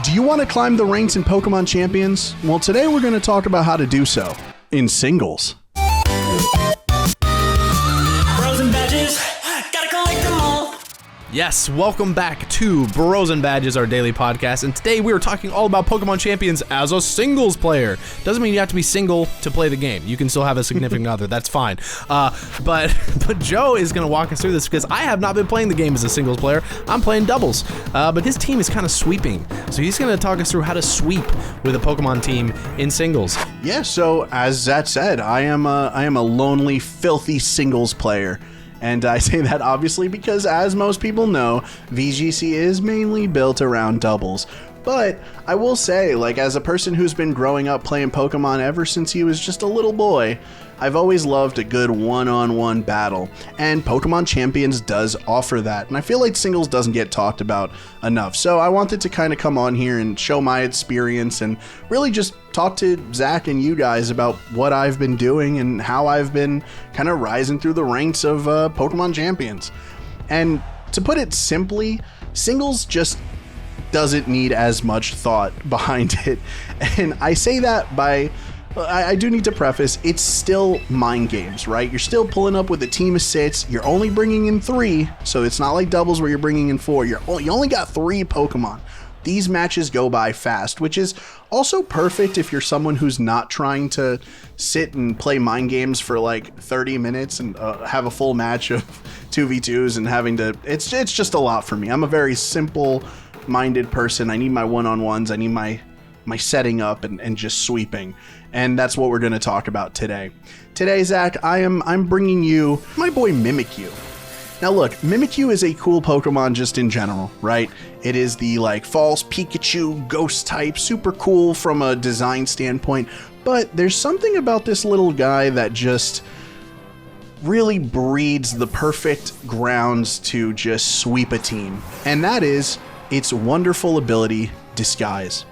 Do you want to climb the ranks in Pokemon Champions? Well, today we're going to talk about how to do so in singles. Bros and badges, gotta collect them all. Yes, welcome back to Bros and Badges, our daily podcast, and today we are talking all about Pokemon Champions as a singles player. Doesn't mean you have to be single to play the game. You can still have a significant other, that's fine. But Joe is going to walk us through this because I have not been playing the game as a singles player. I'm playing doubles, but his team is kind of sweeping. So he's going to talk us through how to sweep with a Pokemon team in singles. Yeah, so as Zach said, I am a lonely, filthy singles player. And I say that obviously because, as most people know, VGC is mainly built around doubles. But I will say, like, as a person who's been growing up playing Pokemon ever since he was just a little boy, I've always loved a good one-on-one battle, and Pokemon Champions does offer that, and I feel like singles doesn't get talked about enough. So I wanted to kind of come on here and show my experience and really just talk to Zach and you guys about what I've been doing and how I've been kind of rising through the ranks of Pokemon Champions. And to put it simply, singles just doesn't need as much thought behind it. And I say that by, I do need to preface, it's still mind games, right? You're still pulling up with a team of 6. You're only bringing in 3, so it's not like doubles where you're bringing in 4. You only got 3 Pokemon. These matches go by fast, which is also perfect if you're someone who's not trying to sit and play mind games for like 30 minutes and have a full match of 2v2s and having to, it's just a lot for me. I'm a very simple-minded person. I need my one-on-ones. I need my setting up and just sweeping. And that's what we're going to talk about today. Today, Zach, I'm bringing you my boy Mimikyu. Now look, Mimikyu is a cool Pokemon just in general, right? It is the like false Pikachu ghost type, super cool from a design standpoint, but there's something about this little guy that just really breeds the perfect grounds to just sweep a team, and that is its wonderful ability, Disguise.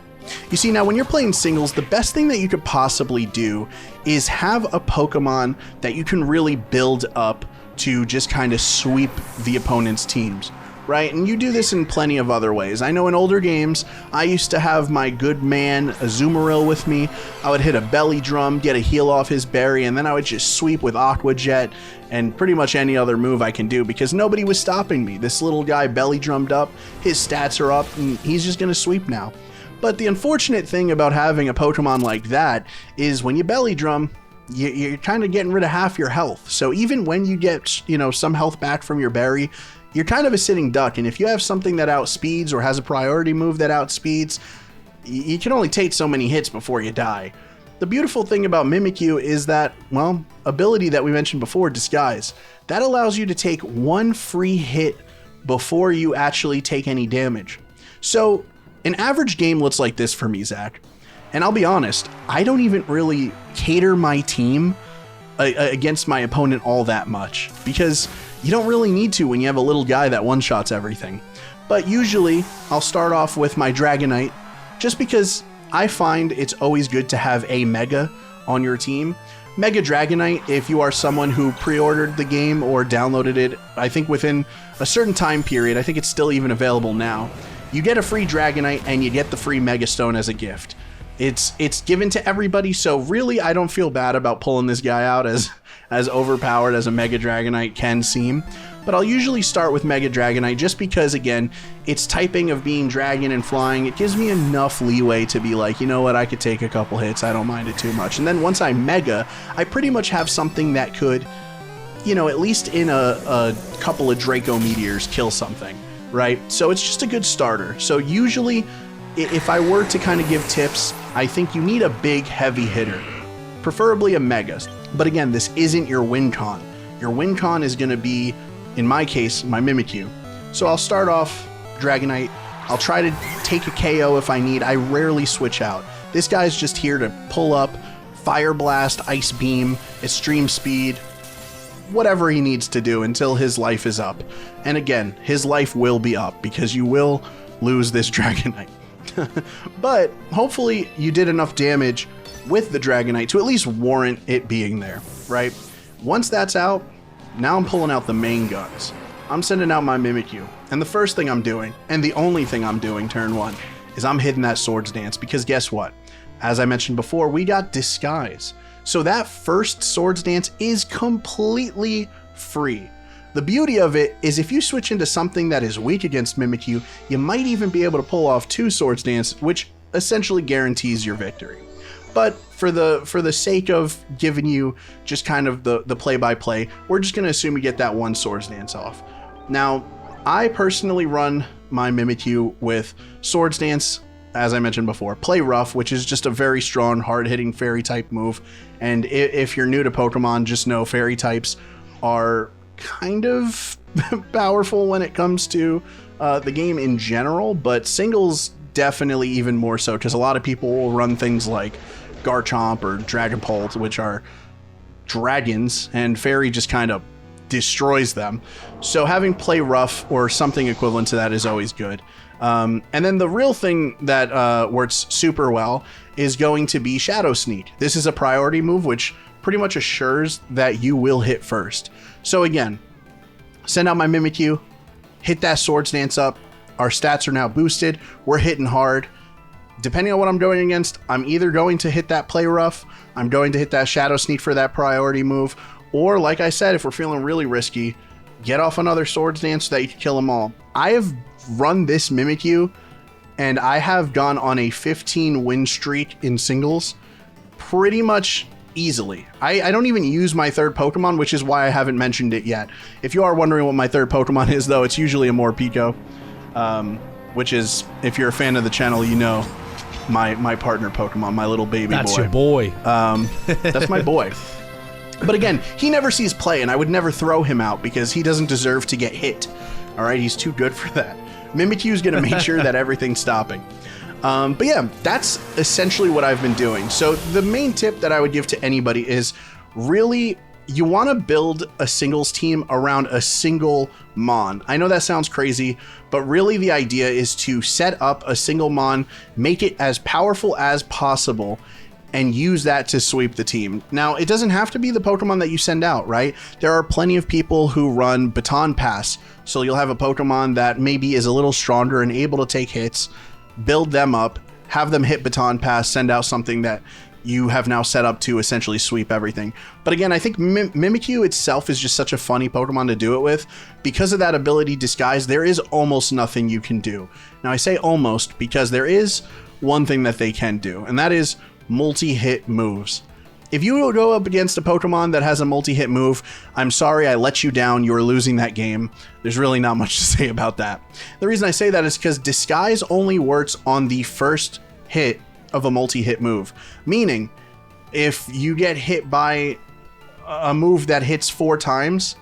You see, now when you're playing singles, the best thing that you could possibly do is have a Pokemon that you can really build up to just kind of sweep the opponent's teams, right? And you do this in plenty of other ways. I know in older games, I used to have my good man Azumarill with me. I would hit a belly drum, get a heal off his berry, and then I would just sweep with Aqua Jet and pretty much any other move I can do because nobody was stopping me. This little guy belly drummed up, his stats are up, and he's just going to sweep now. But the unfortunate thing about having a Pokemon like that is when you belly drum, you're kind of getting rid of half your health. So even when you get, some health back from your berry, you're kind of a sitting duck. And if you have something that outspeeds or has a priority move that outspeeds, you can only take so many hits before you die. The beautiful thing about Mimikyu is that, well, ability that we mentioned before, Disguise, that allows you to take 1 free hit before you actually take any damage. So an average game looks like this for me, Zach. And I'll be honest, I don't even really cater my team against my opponent all that much because you don't really need to when you have a little guy that one-shots everything. But usually I'll start off with my Dragonite just because I find it's always good to have a Mega on your team. Mega Dragonite, if you are someone who pre-ordered the game or downloaded it, I think within a certain time period, I think it's still even available now, you get a free Dragonite and you get the free Mega Stone as a gift. It's given to everybody, so really I don't feel bad about pulling this guy out as overpowered as a Mega Dragonite can seem. But I'll usually start with Mega Dragonite just because, again, its typing of being dragon and flying, it gives me enough leeway to be like, you know what, I could take a couple hits, I don't mind it too much. And then once I Mega, I pretty much have something that could, at least in a couple of Draco Meteors kill something, right? So it's just a good starter. So usually, if I were to kind of give tips, I think you need a big, heavy hitter, preferably a Mega. But again, this isn't your win con. Your win con is going to be, in my case, my Mimikyu. So I'll start off Dragonite. I'll try to take a KO if I need. I rarely switch out. This guy's just here to pull up Fire Blast, Ice Beam, Extreme Speed, whatever he needs to do until his life is up. And again, his life will be up because you will lose this Dragonite. But hopefully you did enough damage with the Dragonite to at least warrant it being there, right? Once that's out, now I'm pulling out the main guns. I'm sending out my Mimikyu, and the first thing I'm doing, and the only thing I'm doing turn 1, is I'm hitting that Swords Dance because guess what? As I mentioned before, we got Disguise. So that first Swords Dance is completely free. The beauty of it is if you switch into something that is weak against Mimikyu, you might even be able to pull off 2 Swords Dance, which essentially guarantees your victory. But for the sake of giving you just kind of the play-by-play, we're just going to assume you get that 1 Swords Dance off. Now, I personally run my Mimikyu with Swords Dance, as I mentioned before, Play Rough, which is just a very strong, hard-hitting fairy type move. And if you're new to Pokemon, just know fairy types are kind of powerful when it comes to the game in general, but singles definitely even more so, because a lot of people will run things like Garchomp or Dragapult, which are dragons, and fairy just kind of destroys them. So having Play Rough or something equivalent to that is always good. And then the real thing that works super well is going to be Shadow Sneak. This is a priority move, which pretty much assures that you will hit first. So again, send out my Mimikyu, hit that Swords Dance up. Our stats are now boosted. We're hitting hard. Depending on what I'm going against, I'm either going to hit that Play Rough, I'm going to hit that Shadow Sneak for that priority move, or like I said, if we're feeling really risky, get off another Swords Dance so that you can kill them all. I have run this Mimikyu, and I have gone on a 15 win streak in singles pretty much easily. I don't even use my third Pokemon, which is why I haven't mentioned it yet. If you are wondering what my third Pokemon is, though, it's usually a Morpeko, which is, if you're a fan of the channel, you know my partner Pokemon, my little baby boy. That's your boy. That's my boy. But again, he never sees play, and I would never throw him out because he doesn't deserve to get hit. All right, he's too good for that. Mimikyu is going to make sure that everything's stopping. But yeah, that's essentially what I've been doing. So the main tip that I would give to anybody is really, you want to build a singles team around a single Mon. I know that sounds crazy, but really the idea is to set up a single Mon, make it as powerful as possible, and use that to sweep the team. Now, it doesn't have to be the Pokemon that you send out, right? There are plenty of people who run Baton Pass, so you'll have a Pokemon that maybe is a little stronger and able to take hits, build them up, have them hit Baton Pass, send out something that you have now set up to essentially sweep everything. But again, I think Mimikyu itself is just such a funny Pokemon to do it with. Because of that ability Disguise, there is almost nothing you can do. Now, I say almost because there is one thing that they can do, and that is multi-hit moves. If you go up against a Pokemon that has a multi-hit move, I'm sorry, I let you down. You're losing that game. There's really not much to say about that. The reason I say that is because Disguise only works on the first hit of a multi-hit move. Meaning, if you get hit by a move that hits 4 times,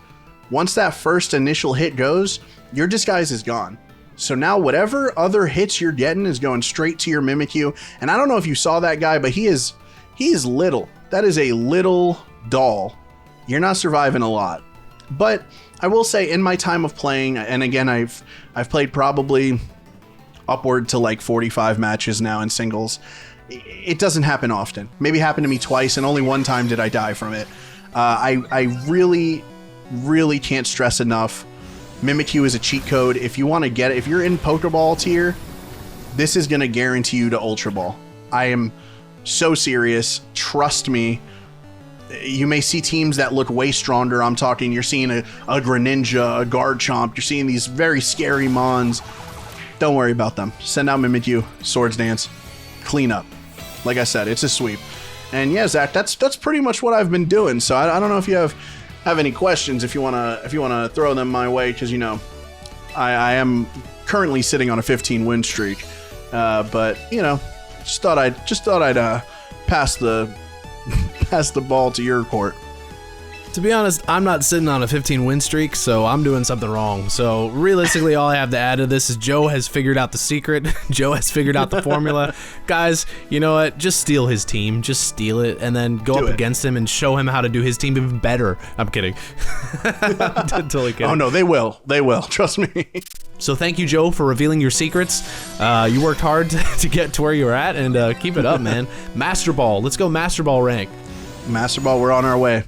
once that first initial hit goes, your Disguise is gone. So now whatever other hits you're getting is going straight to your Mimikyu. And I don't know if you saw that guy, but he is little. That is a little doll. You're not surviving a lot. But I will say, in my time of playing, and again, I've played probably upward to like 45 matches now in singles. It doesn't happen often. Maybe it happened to me twice, and only one time did I die from it. I really, really can't stress enough. Mimikyu is a cheat code. If you want to get it, if you're in Pokeball tier, this is going to guarantee you to Ultra Ball. I am so serious. Trust me. You may see teams that look way stronger. I'm talking, you're seeing a Greninja, a Garchomp. You're seeing these very scary Mons. Don't worry about them. Send out Mimikyu, Swords Dance, clean up. Like I said, it's a sweep. And yeah, Zach, that's pretty much what I've been doing. So I don't know if you have any questions, if you wanna throw them my way, because you know I am currently sitting on a 15 win streak. But you know, just thought I'd pass the ball to your court. To be honest, I'm not sitting on a 15 win streak, so I'm doing something wrong. So realistically, all I have to add to this is Joe has figured out the secret. Joe has figured out the formula. Guys, you know what? Just steal his team. Just steal it, and then go up against him and show him how to do his team even better. I'm kidding. Totally kidding. Oh no, they will. They will. Trust me. So thank you, Joe, for revealing your secrets. You worked hard to get to where you're at, and keep it up, man. Master Ball. Let's go Master Ball rank. Master Ball, we're on our way.